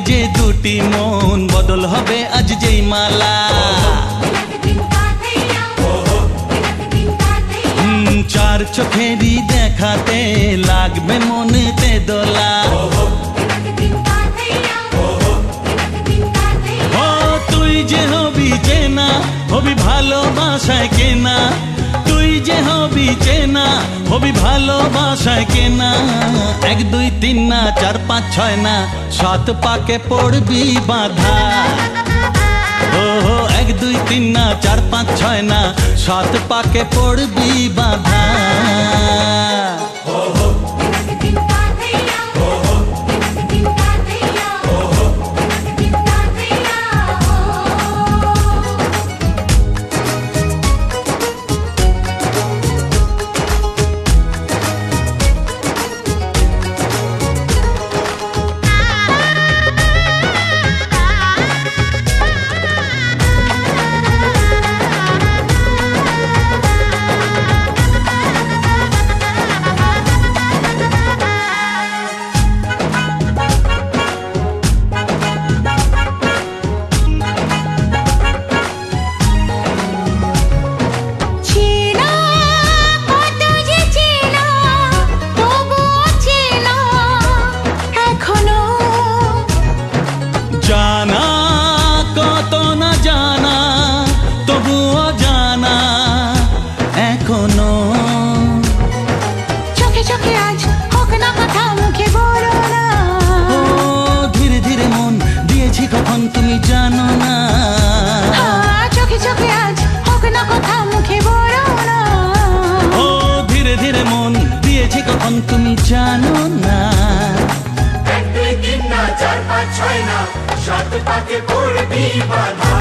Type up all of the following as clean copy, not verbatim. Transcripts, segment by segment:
যে দুটি মন বদল হবে আজ যেই মালা চার চোখেরই দেখাতে লাগবে মনেতে দোলা ও তুই যে হবি চেনা হবি ভালোবাসায় কেনা তুই যে হবি চেনা হবি ভালোবাসায় কেনা 1 2 3 না 4 5 6 না 7 পাকে পড়বি বাঁধা ও 1 2 3 না 4 5 6 না 7 পাকে পড়বি বাঁধা জানা কত না জানা তবুও জানা এখনো চোখে চোখে আজ হোক না কথা মুখে বলো না ও ধীরে ধীরে মন দিয়েছি কখন তুমি জানো না চোখে চোখে আজ হোক না কথা মুখে বলো না ও ধীরে ধীরে মন দিয়েছি কখন তুমি জানো না 1 2 3 না 4 5 6 না 7 পাকে পড়বি বাঁধা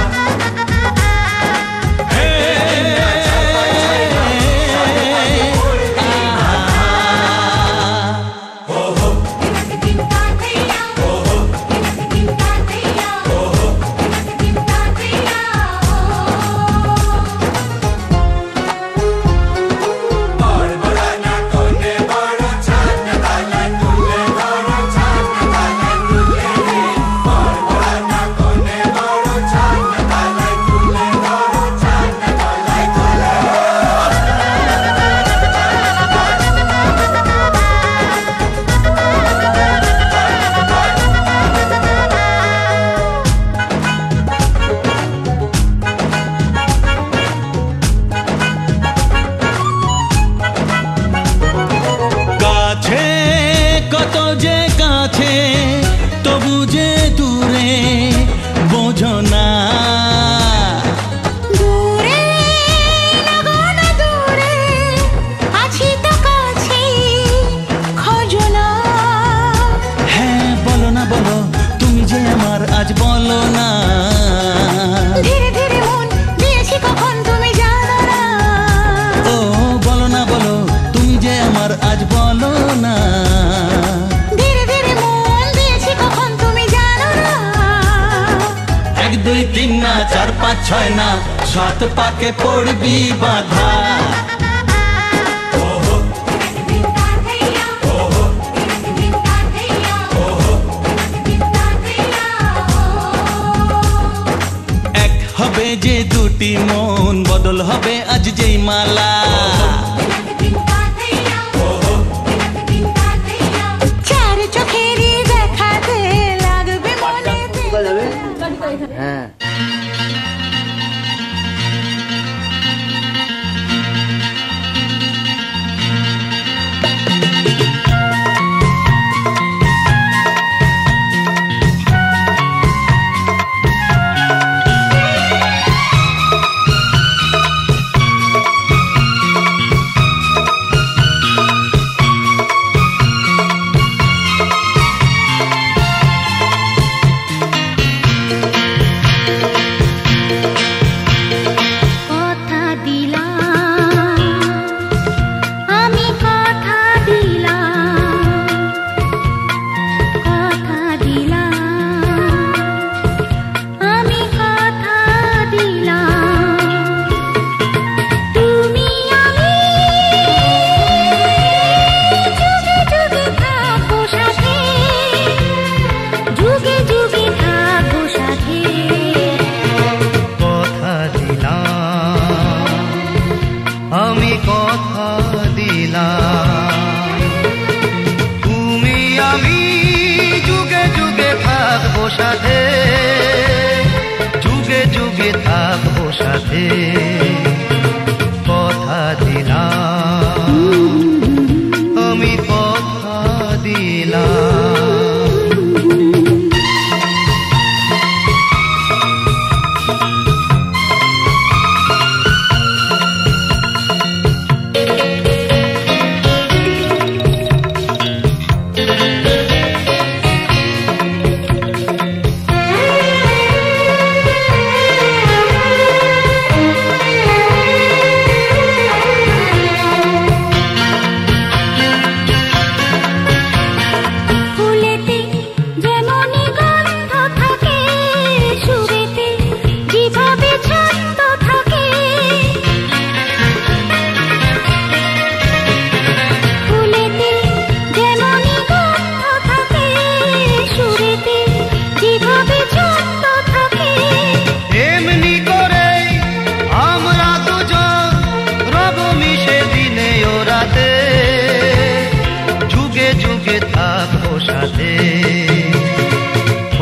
কত যে কাছে তবু যে দূরে বোঝো না দূরে লাগো না দূরে আছি তো কাছে খোঁজো না হ্যাঁ বলো না বলো তুমি যে আমার আজ বলো না ধীরে ধীরে মন দিয়েছি কখন তুমি জানো না ও বলো না বলো তুমি যে আমার আজ বলো না ধীরে ধীরে মন দিয়েছি কখন তুমি জানো না 1 2 3 না 4 5 6 না 7 পাকে পড়বি বাঁধা এক হবে যে দুটি মন বদল হবে আজ যেই মালা চার চোখেরই দেখাতে লাগবে মনেতে হ্যাঁ কথা দিলাম তুমি আমি যুগে যুগে থাকবো সাথে, যুগে যুগে থাকবো সাথে, কথা দিলাম আমি কথা দিলাম।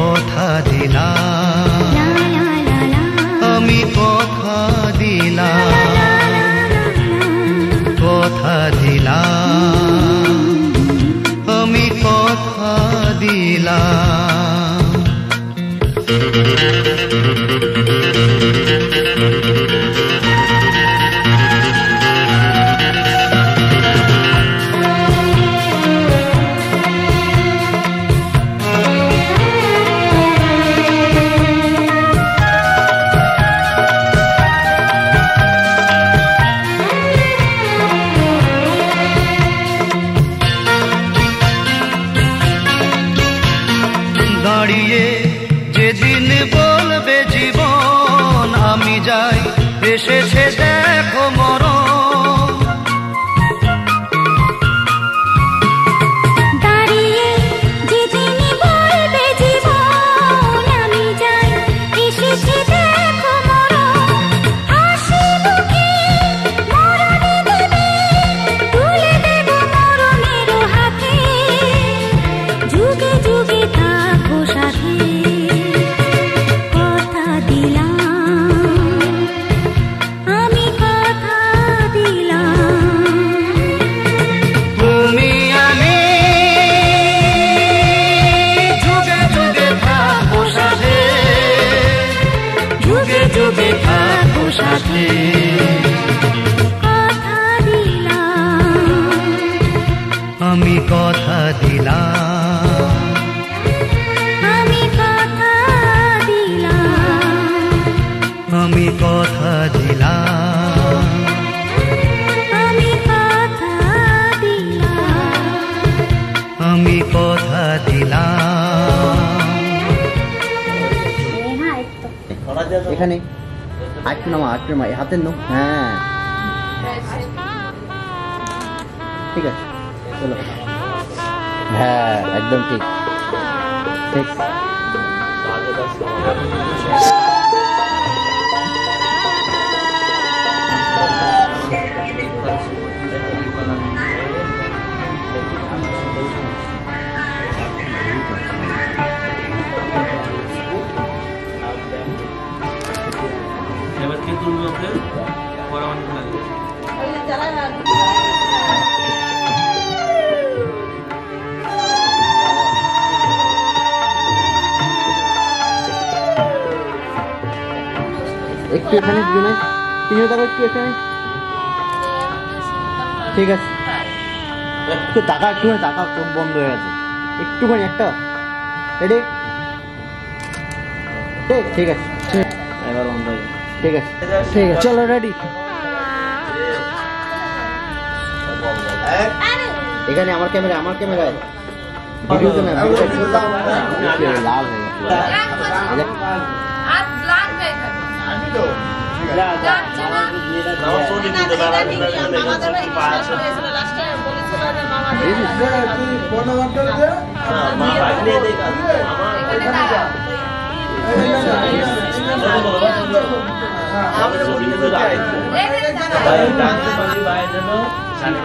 কথা দিলাম আমি কথা দিলাম, কথা দিলাম আমি কথা দিলাম। দাঁড়িয়ে যেদিন বলবে জীবন আমি যাই, এসেছে দেখো মরণ। দাঁড়িয়ে যেদিন বলবে জীবন আমি যাই, এসেছে দেখো মরণ। হাসি মুখে মরণে দেবে, তুলে দেব মরণের হাতে, যুগে যুগে থাকবো সাথে, কথা দিলাম আমি কথা দিলাম। তুমি আমি যুগে যুগে থাকবো সাথে, যুগে যুগে থাকবো সাথে, কথা দিলাম আমি কথা দিলাম আমি কথা দিলাম আমি কথা দিলাম আমি কথা দিলাম আমি কথা দিলাম। এখানে আটটু নামা, আটটু নামা, হাতের নো। হ্যাঁ ঠিক আছে চলো। হ্যাঁ একদম ঠিক ঠিক। এবার কি তুলবে ওকে পরামর্শ লাগে একটু এখানে দুজনে তিনজনে দেখো একটু এখানে। ঠিক আছে একটু টাকা, একটুখানি টাকা চোখ বন্ধ হয়ে গেছে, একটুখানি একটা। রেডি? ঠিক আছে এবার বন্ধ হয়ে যাবে। ঠিক আছে ঠিক আছে চলো রেডি। এখানে আমার ক্যামেরা, আমার ক্যামেরায় ভিডিওতে না, লাল হয়ে গেছে।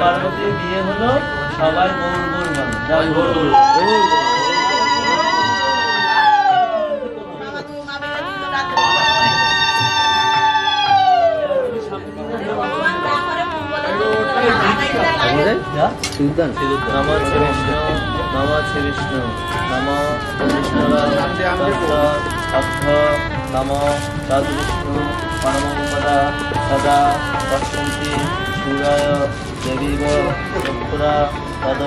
পার্বতীর বিয়ে হলো, সবাই গৌর গৌর বলো। নমঃ বিষ্ণু নমঃ বিষ্ণু নমঃ নমঃ বিষ্ণু পরমপদা সদা পশ্যন্তি সূরায় দেবীব চক্ষুরা তদ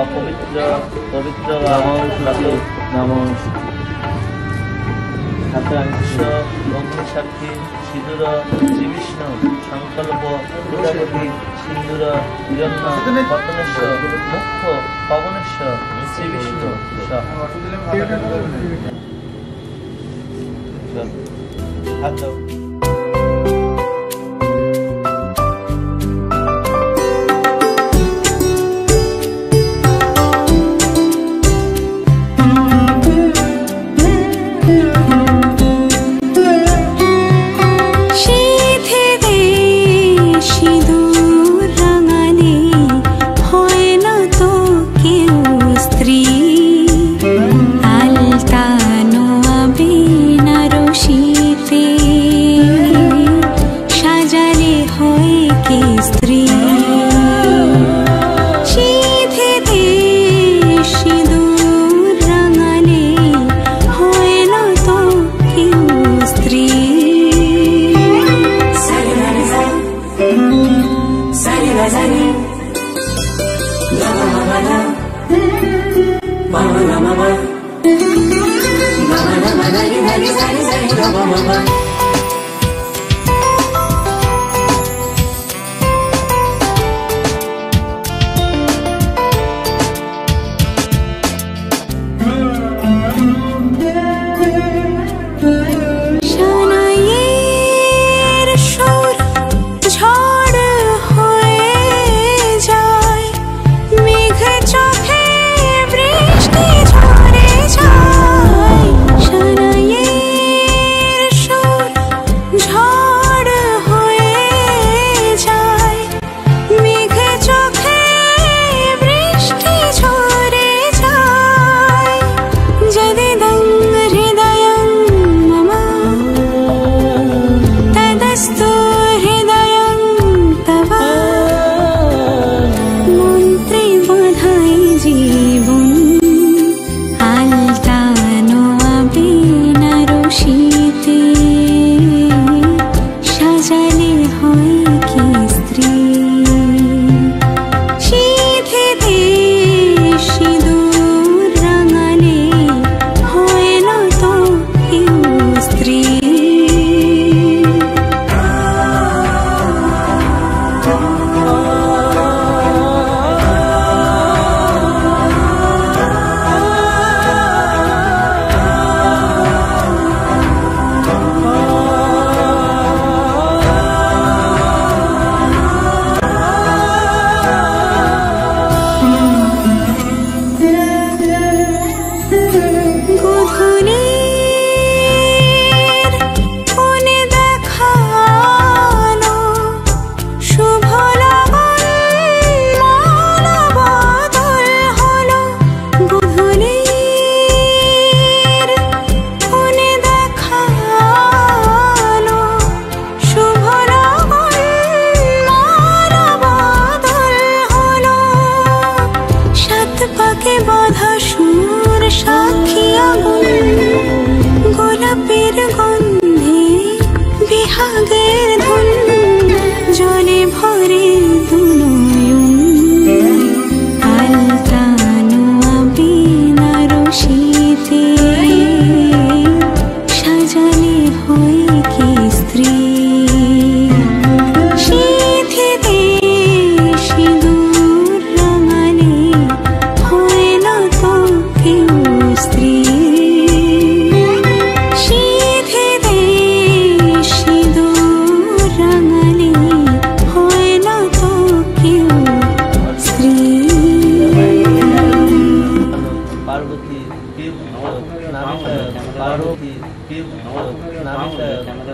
অপবিত্র পবিত্র নমঃ অগ্নিসাক্ষী সিঁদুর শ্রীবিষ্ণু সংকল্প প্রজাপতি সিন্দুর হিরণ্য পতনেশ্বর মুখ্য পবনেশ্বর শ্রীবিষ্ণু হাত দাও।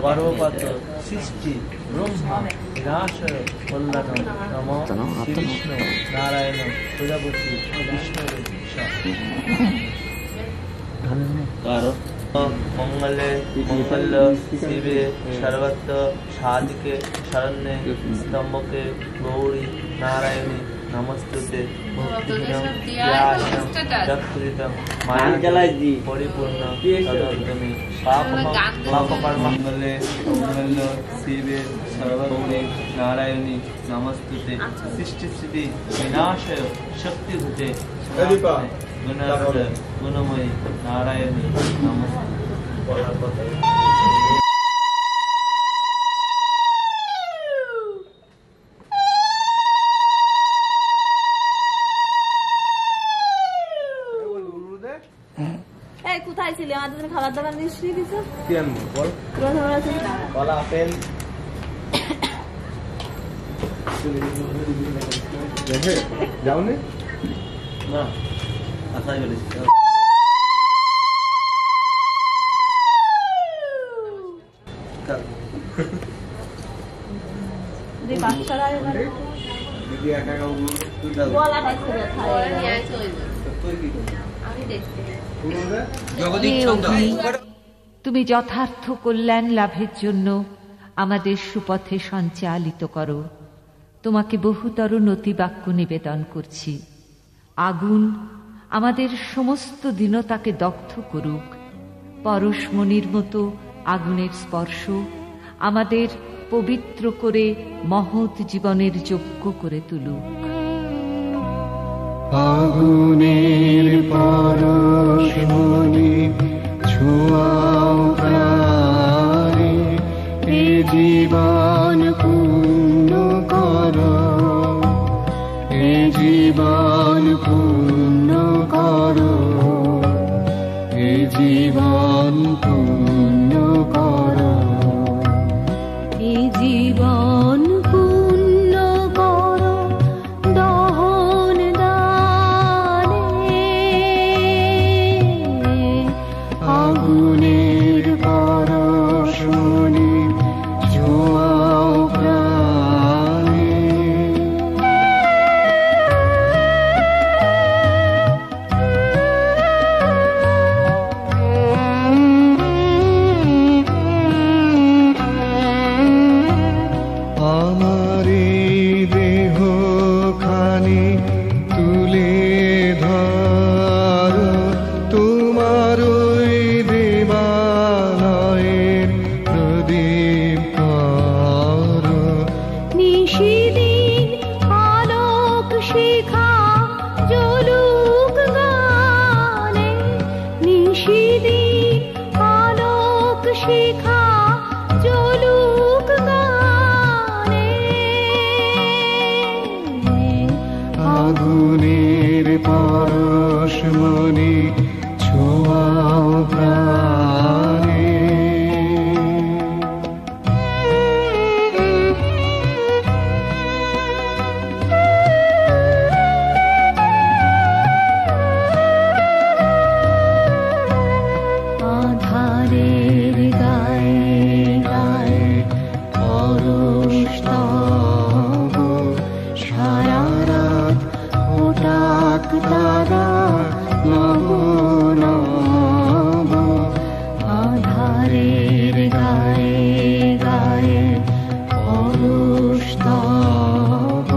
গর্ভপাত সৃষ্টি ব্রহ্মা বিনাশয় কল্যাণ নম শ্রী বিষ্ণু নারায়ণ প্রজাপতি বিষ্ণু কারণ মঙ্গলে মঙ্গল শিবে সর্বত্র সাধিকে শরণ্যে স্তম্ভকে গৌরী নারায়ণী নমস্তুতে ভক্তিহীনং জ্ঞানহীনং জগৎকৃতং মায়াজী পরিপূর্ণ তদর্দমি পাপকর্ম মঙ্গলে মঙ্গল শিবে সর্বগৌরী নারায়ণী নমস্তুতে সৃষ্টি স্থিতি বিনাশয় শক্তিভূতে গুণময়ী নারায়ণী নমস্তে। কোথায় ছিলি? আমাদের জন্য খাবার দাবার নিশ্চয়ই কিছু কি আনবো বল? কলা আপেল দেখে যাও নে না আশাই বলেছি দিদি একা একা তুমি যথার্থ কল্যাণ লাভের জন্য আমাদের সুপথে সঞ্চালিত করো। তোমাকে বহুতর নতিবাক্য নিবেদন করছি। আগুন আমাদের সমস্ত দীনতাকে দগ্ধ করুক। পরশমণির মতো আগুনের স্পর্শ আমাদের পবিত্র করে মহৎ জীবনের যোগ্য করে তুলুক। আগুনের পরশমণি ছোঁয়াও প্রাণে, এ জীবন পূর্ণ করো, এ জীবন পূর্ণ করো, এ জীবন পূর্ণ করো, এ জীবন পূর্ণ করো দহন দানে। আগুনের পরশমণি ছোঁয়াও প্রাণে। আমার এই দেহ খানি তুলে ধরো, তোমার ওই দেবালয়ের প্রদীপ করো। নিশিদিন আলোক শিখা জ্বলুক গানে, নিশিদিন আলোক শিখা জ্বলুক গানে। আগুনের পরশমণি ছোঁয়াও প্রাণে। আধারের গায়ে গায়ে পরশ তব, সারা রাত ওটাক তারা নব নব। আধারের গায়ে গায়ে পরশ তব,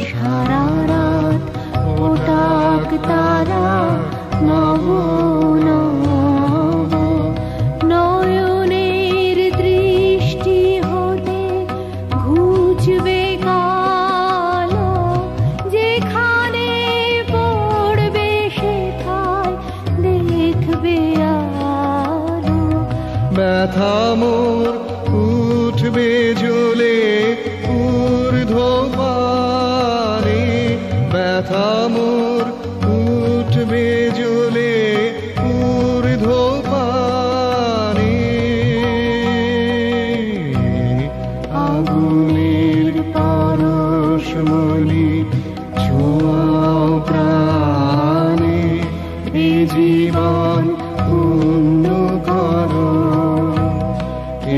সারা রাত ওটাক তারা নব নব। নয়নের দৃষ্টি হতে ঘুচবে কালো, যেখানে পড়বে সেথায় দেখবে আলো। ব্যথা মোর উঠবে জ্বলে ঊর্ধ্বপানে, ব্যথা মোর উঠবে জ্বলে ঊর্ধ্বপানে। আগুনের পরশমণি ছোঁয়াও প্রাণে, এ জীবন পূর্ণ করো,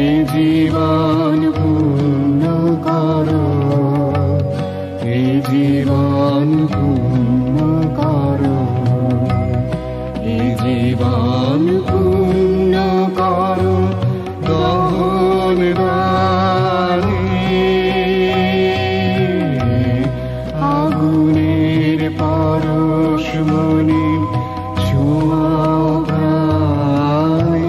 এ জীবন পূর্ণ করো, এই জীবন পূর্ণ করো দহন দানে। আগুনের পরশমণি ছোঁয়াও প্রাণে।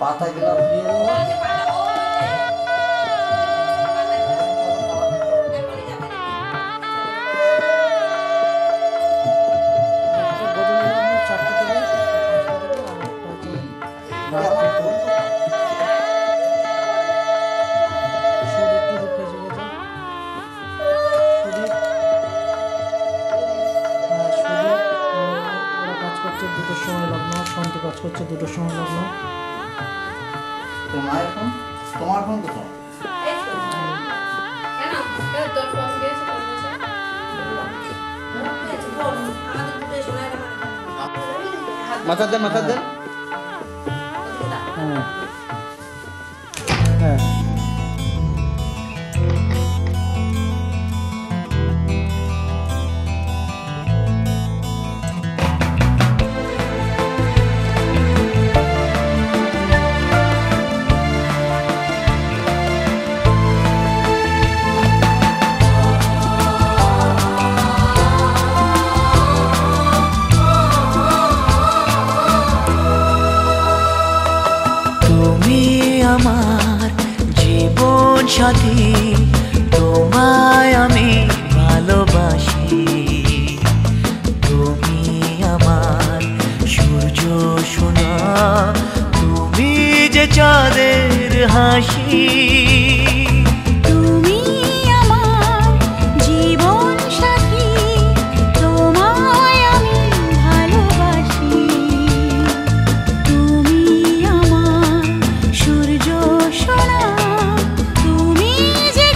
পাতা গেলাম দুটোর সময় লগ্ন, শান্তি কাজ করছে দুটোর সময় লগ্ন। তোমার ফোন কোথায়? মাথা দেন মাথা দেন। হ্যাঁ হ্যাঁ আমার জীবন সাথী, তোমায় আমি ভালোবাসি। তুমি আমার সূর্য সোনা, তুমি যে চাঁদের হাসি। তুমি আমার জীবন সাথী, তোমায় আমি ভালোবাসি। তুমি আমার সূর্য সোনা, তুমি যে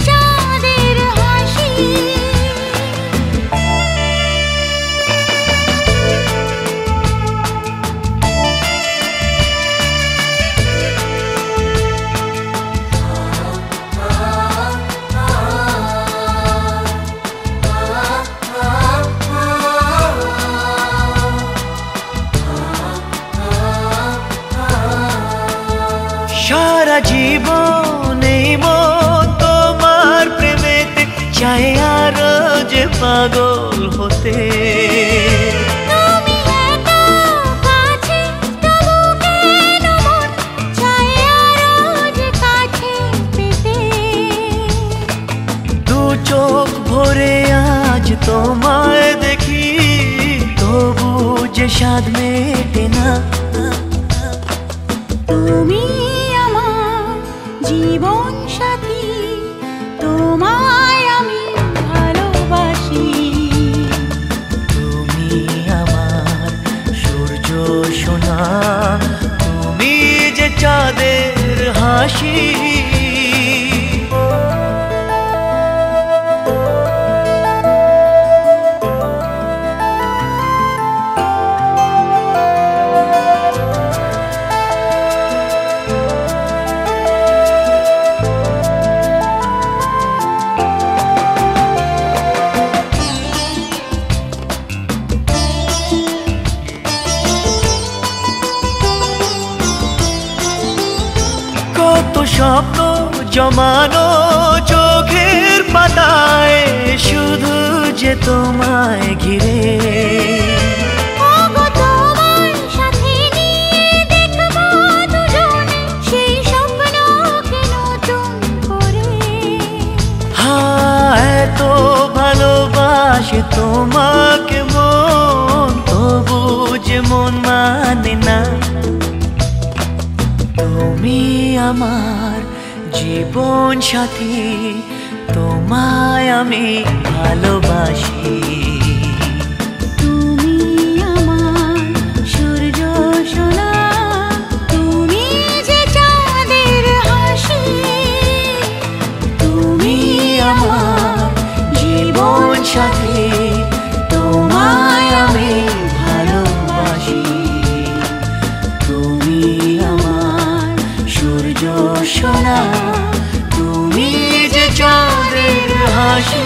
সারা জীবন এই মন তোমার প্রেমেতে চাই আরো যে পাগল হতে। তুমি এত কাছে তবু কেন মন চাই আরো যে কাছে পেতে। দু চোখ ভরে আজ তোমায় দেখি তবু যে স্বাদ মেটে না। তুমি আমার জীবন সাথী, তোমায় আমি ভালোবাসি। তুমি আমার সূর্য সোনা, তুমি যে চাঁদের হাসি। কত স্বপ্ন জমানো চোখের পাতায় শুধু যে তোমায় ঘিরে। ওগো তোমার সাথে নিয়ে দেখবো দুজনে সেই স্বপ্নকে নতুন করে। হ্যাঁ এত ভালোবাসে তোমাকে মন তবু যে মন মানে না। তুমি আমার জীবন সাথী, তোমায় আমি ভালোবাসি। তুমি আমার সূর্য সোনা, তুমি যে চাঁদের হাসি। তুমি আমার জীবন সাথী, তোমায় আমি ভালোবাসি। তুমি আমার সূর্য সোনা, তুমি যে চাঁদের হাসি।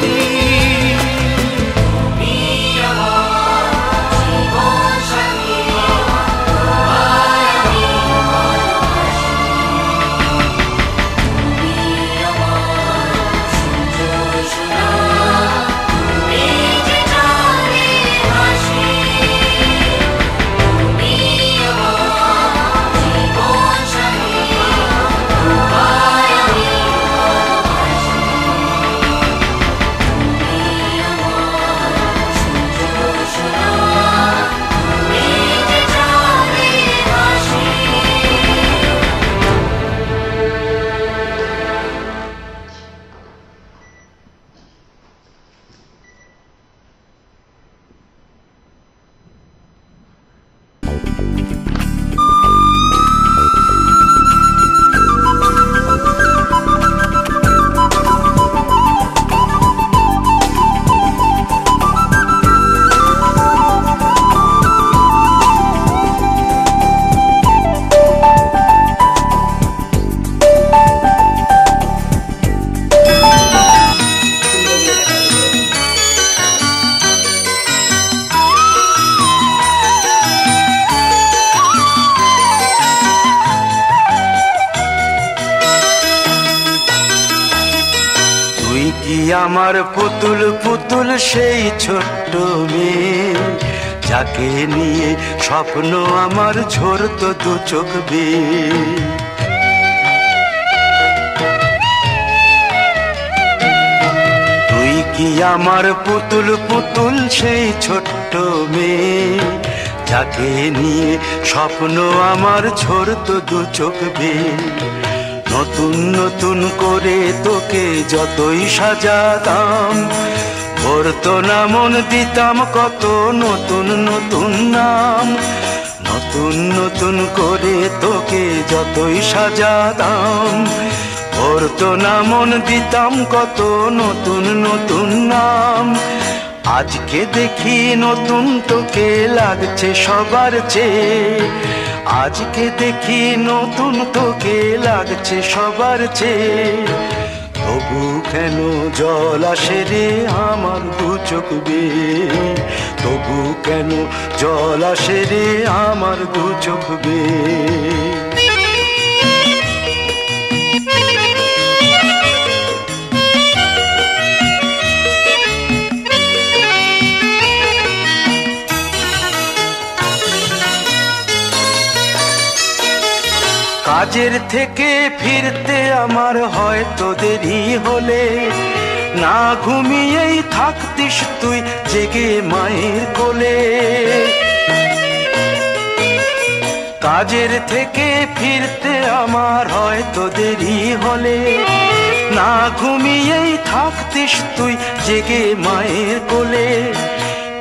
আমার পুতুল পুতুল সেই ছোট্ট মেয়ে, যাকে নিয়ে স্বপ্ন আমার ঝরতো দু চোখ বেয়ে। তুই কি আমার পুতুল পুতুল সেই ছোট্ট মেয়ে, যাকে নিয়ে স্বপ্ন আমার ঝরতো দু চোখ বেয়ে। নতুন নতুন করে তোকে যতই সাজাতাম, ভরতো না মন দিতাম কত নতুন নতুন নাম। নতুন নতুন করে তোকে যতই সাজাতাম, ভরতো না মন দিতাম কত নতুন নতুন নাম। আজকে দেখি নতুন তোকে লাগছে সবার চেয়ে, আজকে দেখি নতুন তোকে লাগছে সবার চেয়ে। তবু কেন জল আসে রে আমার দু চোখ বেয়ে, তবু কেন জল আসে রে আমার দু চোখ বেয়ে। কাজের থেকে ফিরতে আমার হয়তো দেরি হলে, না ঘুমিয়েই থাকতিস তুই জেগে মায়ের কোলে। কাজের থেকে ফিরতে আমার হয়তো দেরি হলে, না ঘুমিয়েই থাকতিস তুই জেগে মায়ের কোলে।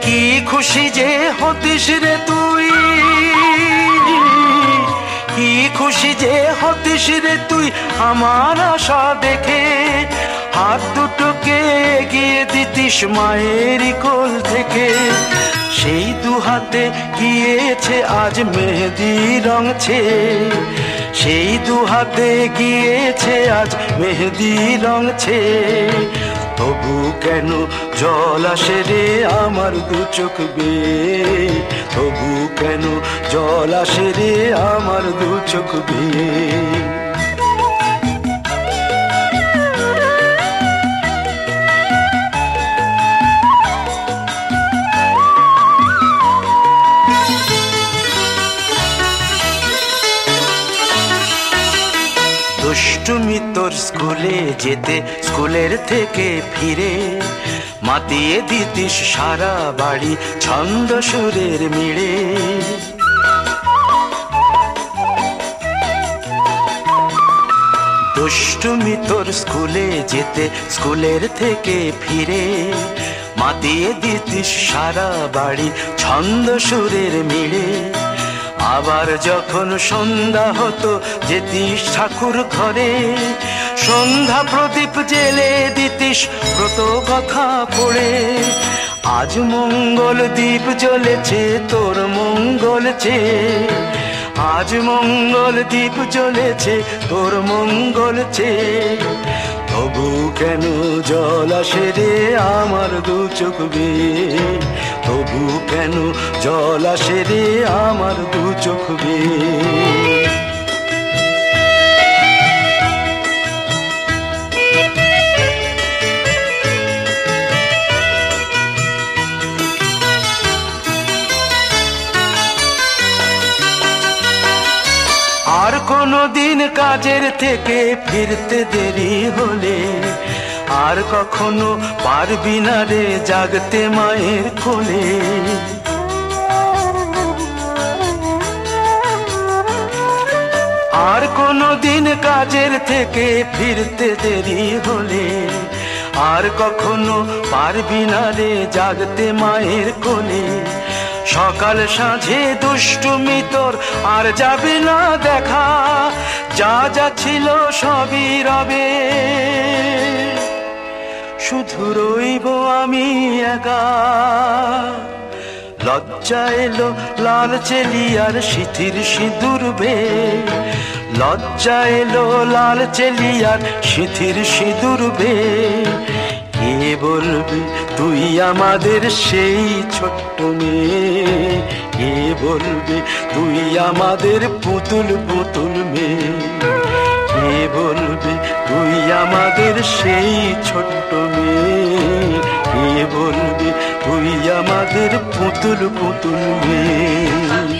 কি খুশি যে হতিস রে তুই, কি খুশি যে হতিস রে তুই আমার আশা দেখে। হাত দুটোকে এগিয়ে দিতিস মায়ের কোল থেকে। সেই দু হাতে গিয়েছে আজ মেহেদি রংছে, সেই দু হাতে গিয়েছে আজ মেহেদি রংছে। তবু কেন জল আসে রে আমার দু চোখ বেয়ে, তবু কেন জল আসে রে আমার দু চোখ বেয়ে। দুষ্টুমি তোর স্কুলে যেতে, স্কুলের থেকে ফিরে মাতিয়ে দিতিস সারা বাড়ি ছন্দ সুরের মিড়ে। দুষ্টুমি তোর স্কুলে যেতে, স্কুলের থেকে ফিরে মাতিয়ে দিতিস সারা বাড়ি ছন্দ সুরের মিড়ে। আবার যখন সন্ধ্যা হতো যেতিস ঠাকুর ঘরে, সন্ধ্যা প্রদীপ জেলে দিতিস ব্রত কথা পড়ে। আজ মঙ্গল দ্বীপ জ্বলেছে তোর মঙ্গল চেয়ে, আজ মঙ্গল দ্বীপ জ্বলেছে তোর মঙ্গল চেয়ে। তবু কেন জল আসে রে আমার দু চোখ বেয়ে, তবু কেন জল আসে রে আমার দু চোখ বেয়ে। আর কোনো দিন কাজের থেকে ফিরতে দেরি হলে, আর কখনো পারবি না রে জাগতে মায়ের কোলে। আর কোনো দিন কাজের থেকে ফিরতে দেরি হলে, আর কখনো পারবি না রে জাগতে মায়ের কোলে। সকাল সাঁঝে দুষ্টুমি তোর আর যাবে না দেখা, যা যা ছিল সবই রবে, শুধু রইব আমি একা। লজ্জা এলো লাল চেলিয়ার সিথির সিঁদুর বেয়ে, লজ্জা এলো লাল চেলিয়ার সিথির সিঁদুর বেয়ে। কে বলবি তুই আমাদের সেই ছোট্ট মেয়ে, কে বলবি তুই আমাদের পুতুল পুতুল মেয়ে। কে বলবি তুই আমাদের সেই ছোট্ট মেয়ে, কে বলবি তুই আমাদের পুতুল পুতুল মেয়ে।